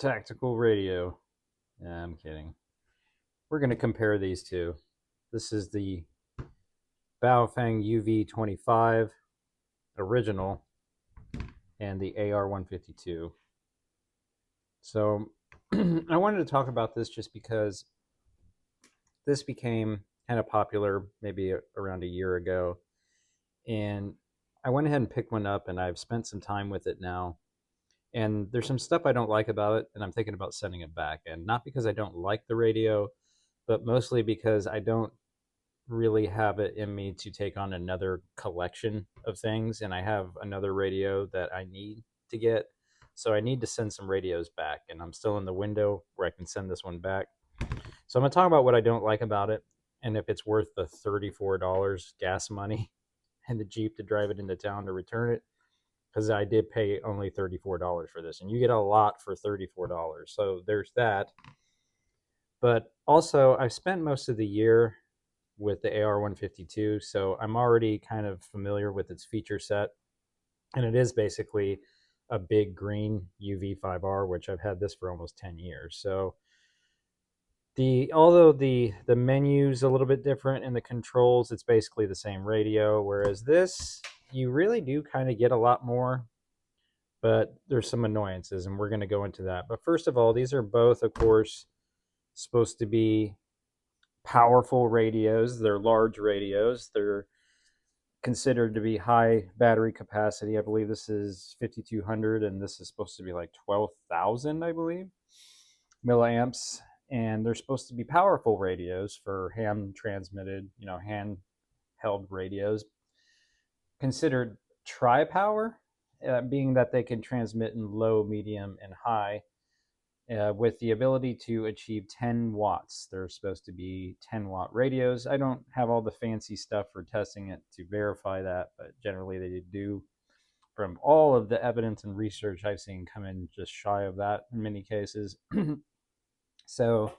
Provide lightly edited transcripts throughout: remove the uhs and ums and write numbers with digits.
Tactical radio. Yeah, I'm kidding. We're going to compare these two. This is the Baofeng UV-25 original and the AR-152. So I wanted to talk about this just because this became kind of popular maybe around a year ago. And I went ahead and picked one up, and I've spent some time with it now. And there's some stuff I don't like about it, and I'm thinking about sending it back. And not because I don't like the radio, but mostly because I don't really have it in me to take on another collection of things. And I have another radio that I need to get. So I need to send some radios back. And I'm still in the window where I can send this one back. So I'm going to talk about what I don't like about it and if it's worth the $34 gas money and the Jeep to drive it into town to return it. Because I did pay only $34 for this, and you get a lot for $34. So there's that. But also, I've spent most of the year with the AR-152, so I'm already kind of familiar with its feature set. And it is basically a big green UV-5R, which I've had this for almost 10 years. So although the menu's a little bit different and the controls, it's basically the same radio, whereas this, you really do kind of get a lot more, but there's some annoyances, and we're going to go into that. But first of all, these are both, of course, supposed to be powerful radios. They're large radios. They're considered to be high battery capacity. I believe this is 5200, and this is supposed to be like 12,000, I believe, milliamps. And they're supposed to be powerful radios for hand transmitted, handheld radios. Considered tri-power, being that they can transmit in low, medium, and high, with the ability to achieve 10 watts. They're supposed to be 10-watt radios. I don't have all the fancy stuff for testing it to verify that, but generally they do, from all of the evidence and research I've seen, come in just shy of that in many cases. So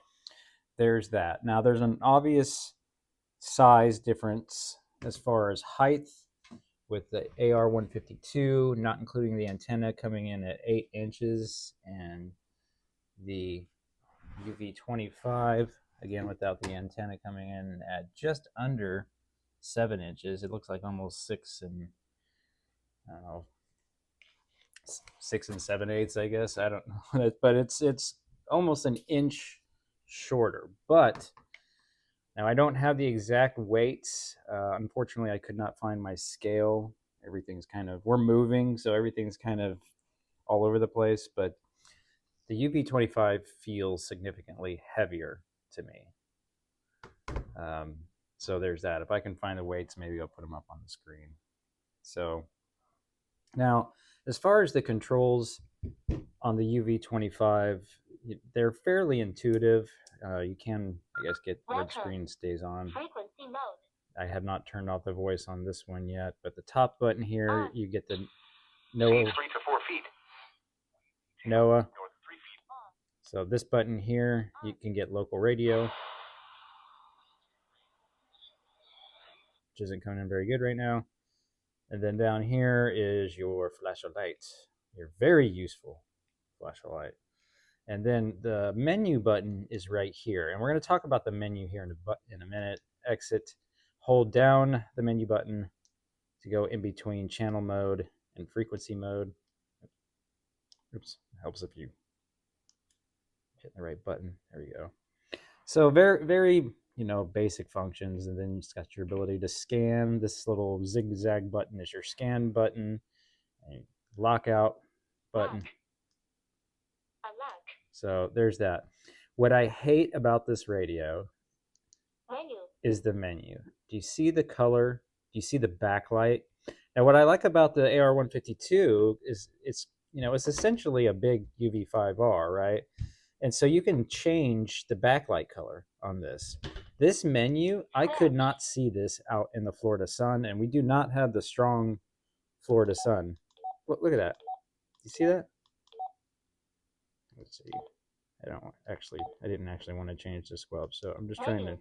there's that. Now there's an obvious size difference as far as height with the AR-152, not including the antenna, coming in at 8 inches, and the UV-25, again without the antenna, coming in at just under 7 inches. It looks like almost I don't know, 6 7/8, I guess. I don't know, but it's almost an inch shorter. But now I don't have the exact weights. Unfortunately, I could not find my scale. Everything's we're moving, so everything's kind of all over the place. But the UV-25 feels significantly heavier to me. So there's that. If I can find the weights, maybe I'll put them up on the screen. So now, as far as the controls on the UV-25, they're fairly intuitive. You can, I guess, get red screen stays on. Frequency mode. I have not turned off the voice on this one yet, but the top button here, you get the NOAA. 3 to 4 feet. NOAA. So this button here, you can get local radio, which isn't coming in very good right now. And then down here is your flashlight, your very useful flashlight. And then the menu button is right here. And we're going to talk about the menu here in a minute. Exit, hold down the menu button to go in between channel mode and frequency mode. Oops, helps if you hit the right button. There you go. So very, very, basic functions. And then you just got your ability to scan. This little zigzag button is your scan button. And lockout button. So there's that. What I hate about this radio is the menu. Do you see the color? Do you see the backlight? Now, what I like about the AR-152 is it's essentially a big UV-5R, right? And so you can change the backlight color on this. This menu, I could not see this out in the Florida sun, and we do not have the strong Florida sun. Look at that. You see that? Let's see. I didn't actually want to change the squelch, so I'm just trying to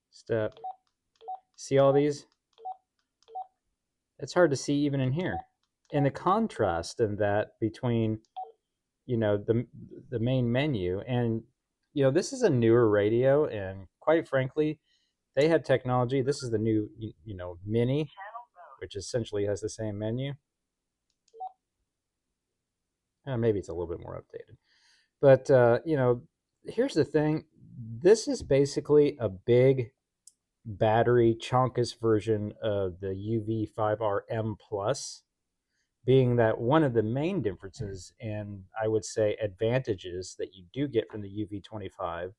step. See all these? It's hard to see even in here. and the contrast in that between, you know, the main menu and, you know, this is a newer radio, and quite frankly, they have technology. This is the new, you know, mini, which essentially has the same menu. Maybe it's a little bit more updated, but you know, here's the thing: this is basically a big battery chonkus version of the UV-5R-M Plus, being that one of the main differences and I would say advantages that you do get from the UV-25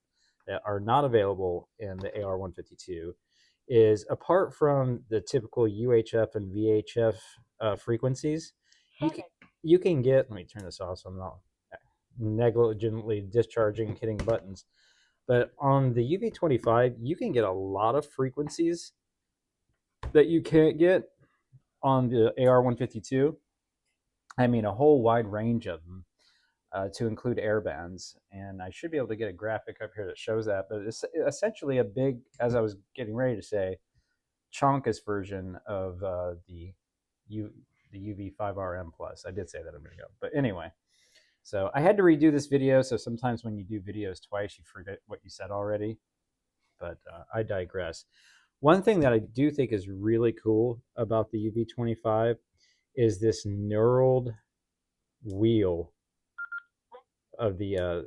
that are not available in the AR-152 is, apart from the typical UHF and VHF frequencies, you can get, let me turn this off so I'm not negligently discharging and hitting buttons, but on the UV-25 you can get a lot of frequencies that you can't get on the AR-152. I mean, a whole wide range of them, to include air bands. And I should be able to get a graphic up here that shows that. But it's essentially a big, as I was getting ready to say, chonkus version of the UV-5RM Plus. I did say that a minute ago. But anyway, so I had to redo this video. So sometimes when you do videos twice, you forget what you said already. But I digress. One thing that I do think is really cool about the UV-25 is this knurled wheel of the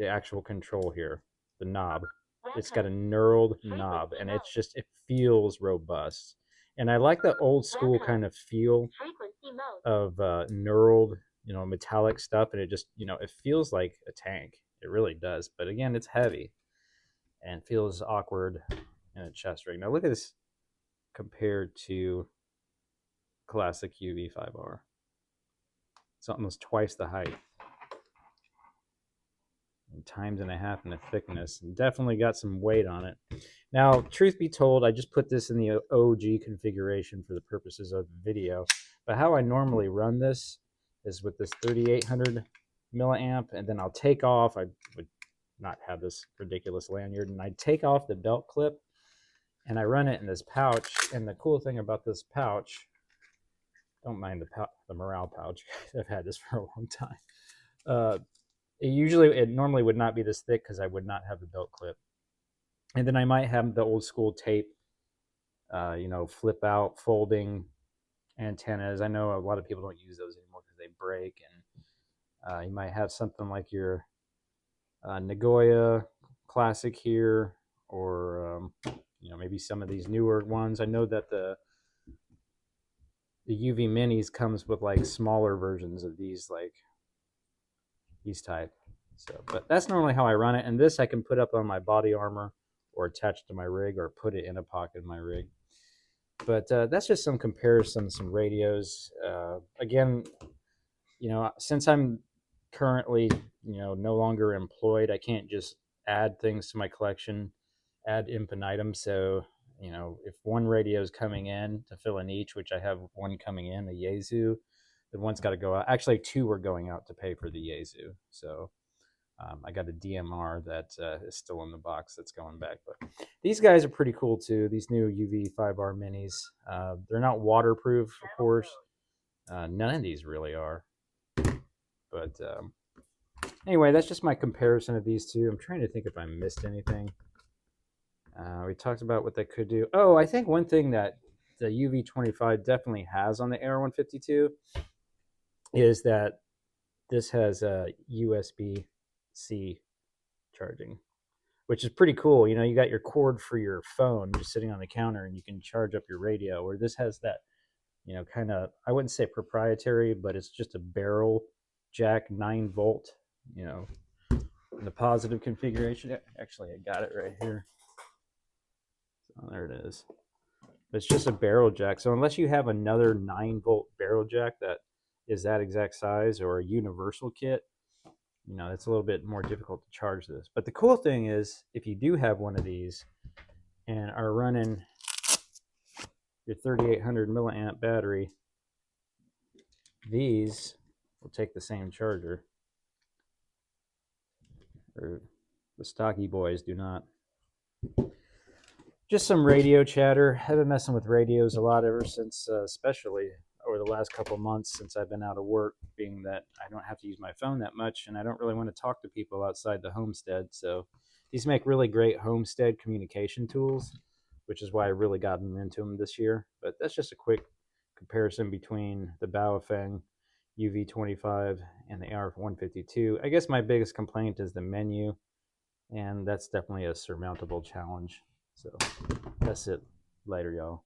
actual control here, the knob. It's got a knurled knob, and it's just, it feels robust. And I like the old school kind of feel of knurled, you know, metallic stuff, and it just, you know, it feels like a tank. It really does. But again, it's heavy and feels awkward in a chest rig. Now look at this compared to classic UV-5R. It's almost twice the height. Times and a half in the thickness, and definitely got some weight on it. Now, truth be told, I just put this in the OG configuration for the purposes of the video, but how I normally run this is with this 3800 milliamp, and then I'll take off, I would not have this ridiculous lanyard, and I take off the belt clip and I run it in this pouch. And the cool thing about this pouch, don't mind the morale pouch, I've had this for a long time. It normally would not be this thick because I would not have the belt clip. And then I might have the old school tape, you know, flip out, folding antennas. I know a lot of people don't use those anymore because they break. And you might have something like your Nagoya Classic here, or, you know, maybe some of these newer ones. I know that the UV Minis comes with like smaller versions of these, like these type. So, but that's normally how I run it. And this I can put up on my body armor or attach to my rig or put it in a pocket in my rig. But that's just some comparison, some radios. Again, you know, since I'm currently, you know, no longer employed, I can't just add things to my collection ad infinitum. So, you know, if one radio is coming in to fill a niche, which I have one coming in, a Yaesu, then one's got to go out. Actually, two are going out to pay for the Yaesu. So I got a DMR that is still in the box that's going back. But these guys are pretty cool too. These new UV-5R minis. They're not waterproof, of course. None of these really are. But anyway, that's just my comparison of these two. I'm trying to think if I missed anything. We talked about what they could do. Oh, I think one thing that the UV-25 definitely has on the AR-152 is that this has a USB-C charging, which is pretty cool. You know, you got your cord for your phone just sitting on the counter, and you can charge up your radio. Or this has that, you know, kind of, I wouldn't say proprietary, but it's just a barrel jack 9-volt, you know, in the positive configuration. Actually, I got it right here. Oh, there it is. But it's just a barrel jack. So unless you have another 9-volt barrel jack that is that exact size, or a universal kit, you know, it's a little bit more difficult to charge this. But the cool thing is, if you do have one of these and are running your 3800 milliamp battery, these will take the same charger. Or the stocky boys do not. Just some radio chatter. I've been messing with radios a lot ever since, especially over the last couple months since I've been out of work, being that I don't have to use my phone that much and I don't really want to talk to people outside the homestead. So these make really great homestead communication tools, which is why I really gotten into them this year. But that's just a quick comparison between the Baofeng UV-25 and the AR-152. I guess my biggest complaint is the menu, and that's definitely a surmountable challenge. So that's it. Later, y'all.